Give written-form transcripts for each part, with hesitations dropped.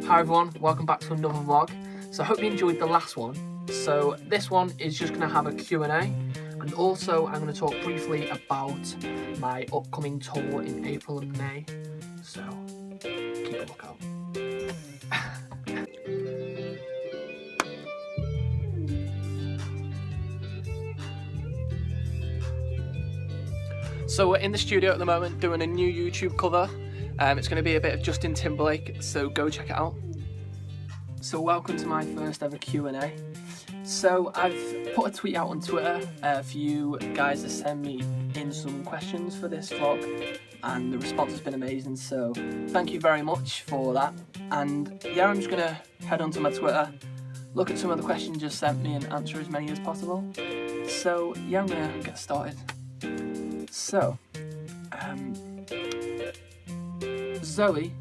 Hi everyone, welcome back to another vlog. So I hope you enjoyed the last one. So this one is just going to have a Q&A, and also I'm going to talk briefly about my upcoming tour in April and May. So keep a lookout. So we're in the studio at the moment doing a new YouTube cover. It's going to be a bit of Justin Timberlake, so go check it out. So welcome to my first ever Q&A. So I've put a tweet out on Twitter for you guys to send me in some questions for this vlog, and the response has been amazing, so thank you very much for that. And yeah, I'm just going to head onto my Twitter, look at some of the questions you sent me and answer as many as possible. So yeah, I'm going to get started. So, Zoe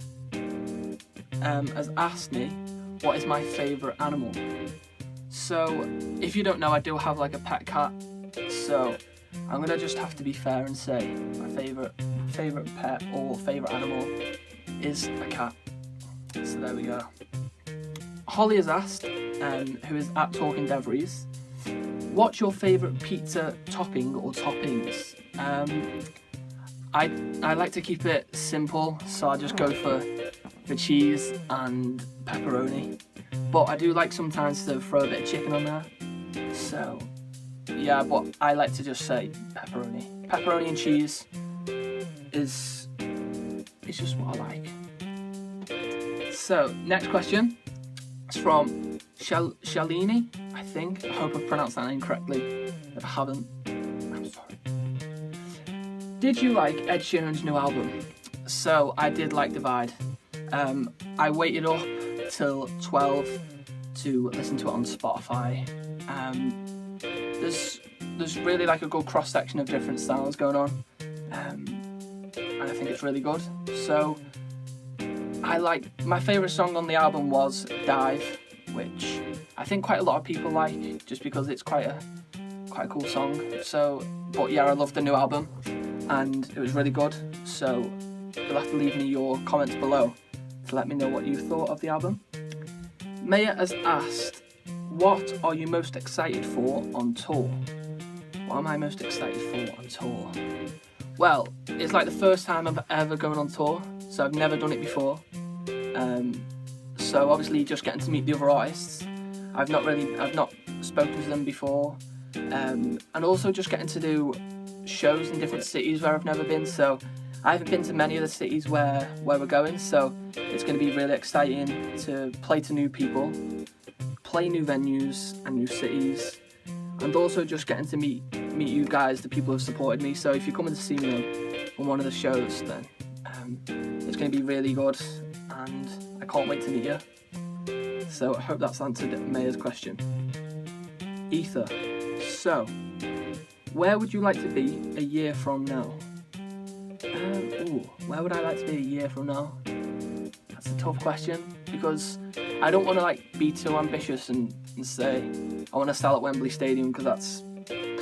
has asked me, what is my favourite animal? So, if you don't know, I do have like a pet cat, so I'm gonna just have to be fair and say my favourite pet or favourite animal is a cat. So there we go. Holly has asked, who is at Talking Devries, what's your favourite pizza topping or toppings? I like to keep it simple, so I just go for cheese and pepperoni. But I do like sometimes to throw a bit of chicken on there. So yeah, but I like to just say pepperoni. Pepperoni and cheese is just what I like. So next question is from Shalini, I think. I hope I've pronounced that name correctly. If I haven't, I'm sorry. Did you like Ed Sheeran's new album? So I did like Divide. I waited up till 12 to listen to it on Spotify. There's really like a good cross section of different styles going on, and I think it's really good. So my favourite song on the album was Dive, which I think quite a lot of people like, just because it's quite a cool song. So, but yeah, I love the new album, and it was really good. So you'll have to leave me your comments below to let me know what you thought of the album. Maya has asked, what are you most excited for on tour? What am I most excited for on tour? Well, it's like the first time I'm ever going on tour, so I've never done it before. So obviously just getting to meet the other artists. I've not spoken to them before. And also just getting to do shows in different cities where I've never been, so I haven't been to many of the cities where we're going, so it's going to be really exciting to play to new people, play new venues and new cities, and also just getting to meet you guys, the people who have supported me. So if you're coming to see me on one of the shows, then it's going to be really good, and I can't wait to meet you. So I hope that's answered Maya's question. Ether, so where would you like to be a year from now? Where would I like to be a year from now? That's a tough question, because I don't want to like be too ambitious and say I want to sell at Wembley Stadium, because that's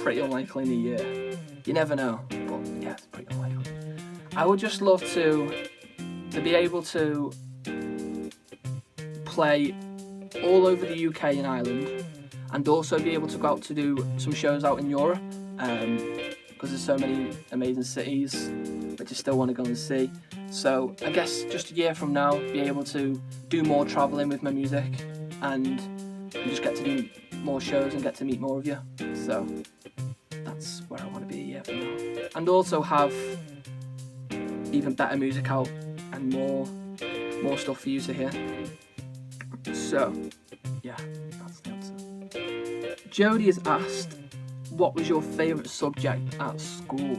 pretty unlikely in a year. You never know, but yeah, it's pretty unlikely. I would just love to be able to play all over the UK and Ireland, and also be able to go out to do some shows out in Europe, because there's so many amazing cities which I still want to go and see. So I guess just a year from now, be able to do more travelling with my music, and just get to do more shows and get to meet more of you. So that's where I want to be a year from now, and also have even better music out and more stuff for you to hear. So yeah, that's the answer. Jodie has asked, what was your favourite subject at school?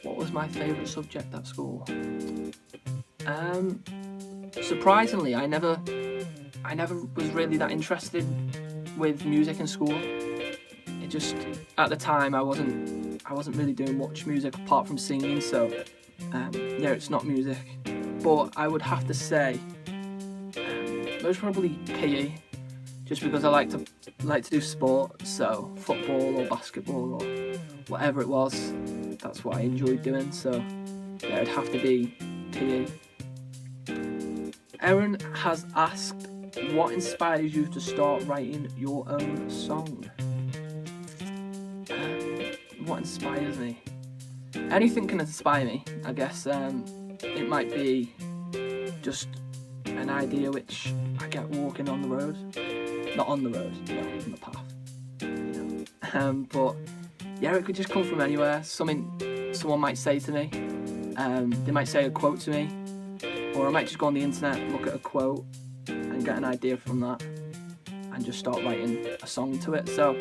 What was my favourite subject at school? Surprisingly, I never was really that interested with music in school. It just, at the time, I wasn't really doing much music apart from singing. So yeah, it's not music. But I would have to say, most probably PE, just because I like to do sport. So football or basketball or whatever it was, that's what I enjoyed doing. So yeah, it'd have to be PE. Erin has asked, what inspires you to start writing your own song? What inspires me? Anything can inspire me, I guess. It might be just an idea which I get walking on the road. Not on the road, on the path. But yeah, it could just come from anywhere. Something someone might say to me. They might say a quote to me, or I might just go on the internet, look at a quote, and get an idea from that, and just start writing a song to it. So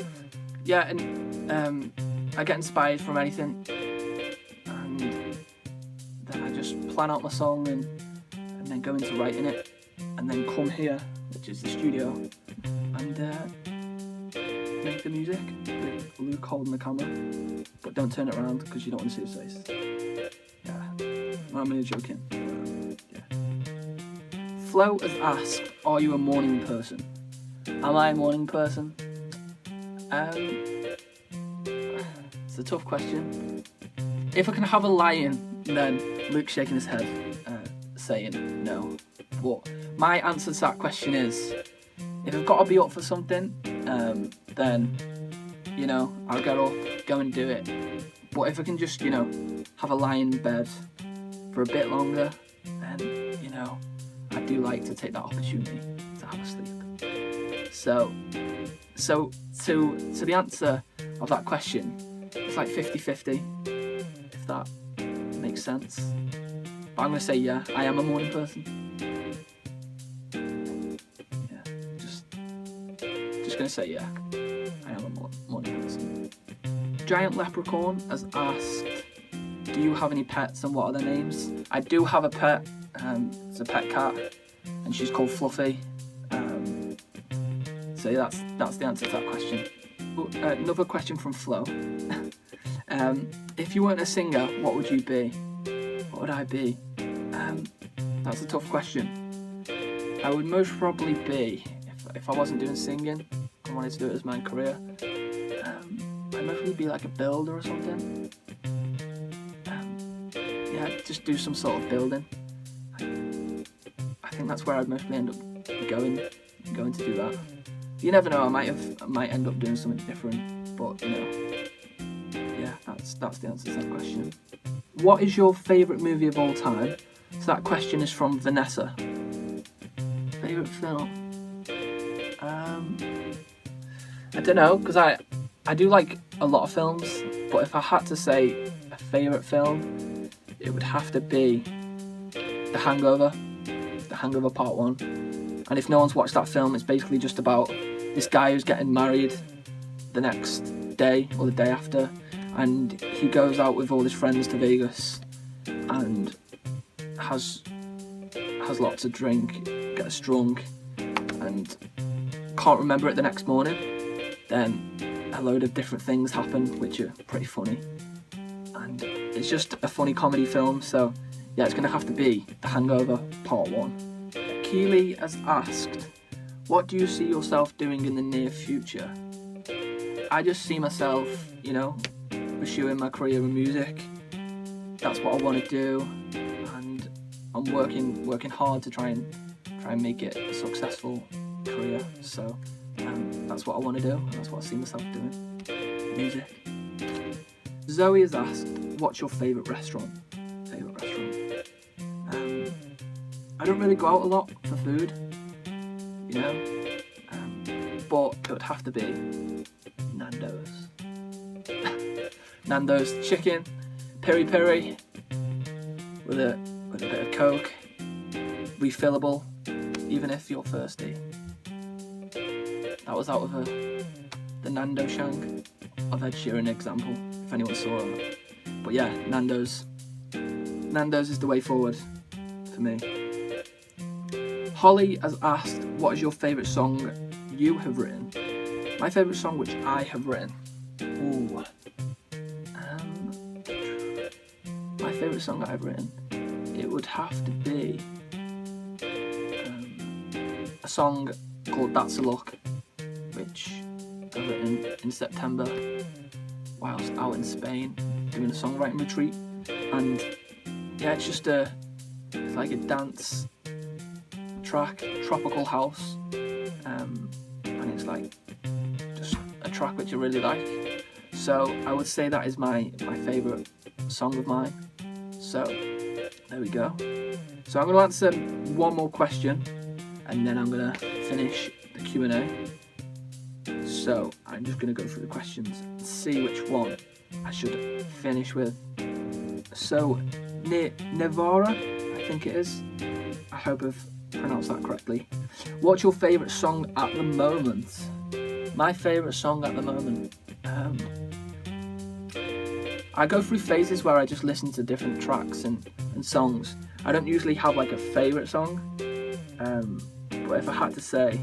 yeah, and I get inspired from anything, and then I just plan out my song and then go into writing it, and then come here, which is the studio, and make the music with Luke holding the camera. But don't turn it around because you don't want to see his face. Yeah, I'm only joking. Yeah. Flo has asked, are you a morning person? Am I a morning person? It's a tough question. If I can have a lion, then Luke's shaking his head, saying no. But my answer to that question is, if I've got to be up for something, then, I'll get up, go and do it. But if I can just, have a lie in bed for a bit longer, then, I do like to take that opportunity to have a sleep. So to the answer of that question, it's like 50-50, if that makes sense. But I'm going to say yeah, I am a morning person. Yeah, just going to say yeah, I am a morning person. Giant Leprechaun has asked, do you have any pets and what are their names? I do have a pet, it's a pet cat, and she's called Fluffy. So that's the answer to that question. Another question from Flo. If you weren't a singer, what would you be? What would I be? That's a tough question. I would most probably be, if I wasn't doing singing, I wanted to do it as my career, I'd most probably be like a builder or something. Yeah, just do some sort of building. I think that's where I'd mostly end up going to do that. You never know, I might end up doing something different, but yeah, that's the answer to that question. What is your favourite movie of all time? So that question is from Vanessa. Favourite film? I don't know, because I do like a lot of films, but if I had to say a favourite film, it would have to be The Hangover Part 1. And if no one's watched that film, it's basically just about this guy who's getting married the next day or the day after, and he goes out with all his friends to Vegas and has lots to drink, gets drunk, and can't remember it the next morning. Then a load of different things happen which are pretty funny, and it's just a funny comedy film. So yeah, it's going to have to be The Hangover Part 1. Keely has asked, what do you see yourself doing in the near future? I just see myself, pursuing my career in music. That's what I want to do, and I'm working hard to try and make it a successful career. So that's what I want to do, and that's what I see myself doing. Music. Zoe has asked, what's your favourite restaurant? I don't really go out a lot for food, but it would have to be Nando's. Nando's chicken, peri-peri, with a bit of Coke, refillable, even if you're thirsty. That was out of the Nando Shank of Ed Sheeran example, if anyone saw that. But yeah, Nando's is the way forward for me. Holly has asked, what is your favourite song you have written? My favourite song which I have written? Ooh. My favourite song that I've written? It would have to be a song called That's a Look, which I've written in September whilst out in Spain doing a songwriting retreat. And yeah, it's like a dance track, Tropical House, and it's like just a track which I really like. So I would say that is my favourite song of mine. So there we go. So I'm going to answer one more question, and then I'm going to finish the Q&A. So I'm just going to go through the questions and see which one I should finish with. So Nevara, I think it is. I hope I've pronounced that correctly. What's your favourite song at the moment? My favourite song at the moment. I go through phases where I just listen to different tracks and songs. I don't usually have like a favourite song. But if I had to say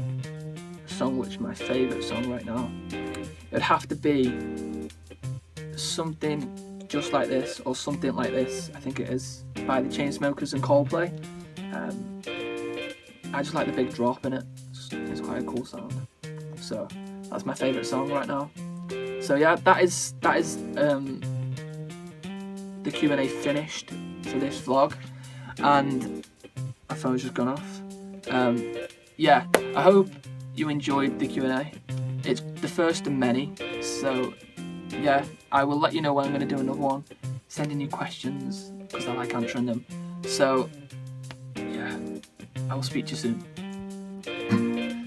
a song which is my favourite song right now, it'd have to be Something Just Like This, or Something Like This, I think it is, by the Chainsmokers and Coldplay. I just like the big drop in it. It's quite a cool sound. So that's my favourite song right now. So yeah, that is the Q&A finished for this vlog, and my phone's just gone off. Yeah, I hope you enjoyed the Q&A. It's the first of many, so yeah, I will let you know when I'm going to do another one. Send in your questions, because I like answering them. So yeah, I will speak to you soon.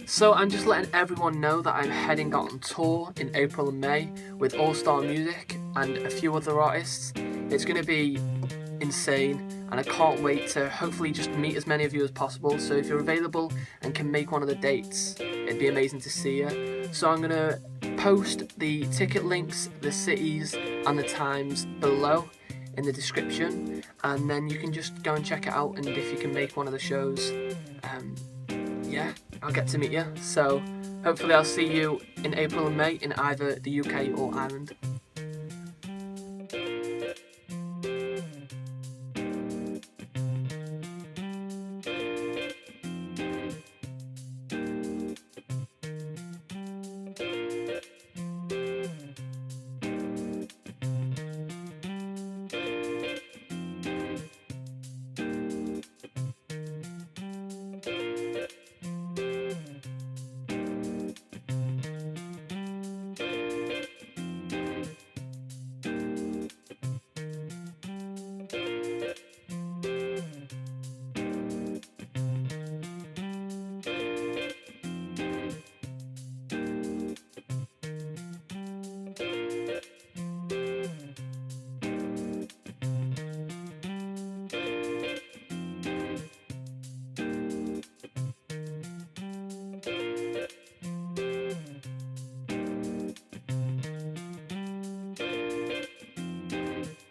So I'm just letting everyone know that I'm heading out on tour in April and May with All Star Music and a few other artists. It's going to be insane, and I can't wait to hopefully just meet as many of you as possible. So if you're available and can make one of the dates, it'd be amazing to see you. So I'm going to post the ticket links, the cities and the times below in the description, and then you can just go and check it out, and if you can make one of the shows, yeah, I'll get to meet you. So hopefully I'll see you in April and May in either the UK or Ireland.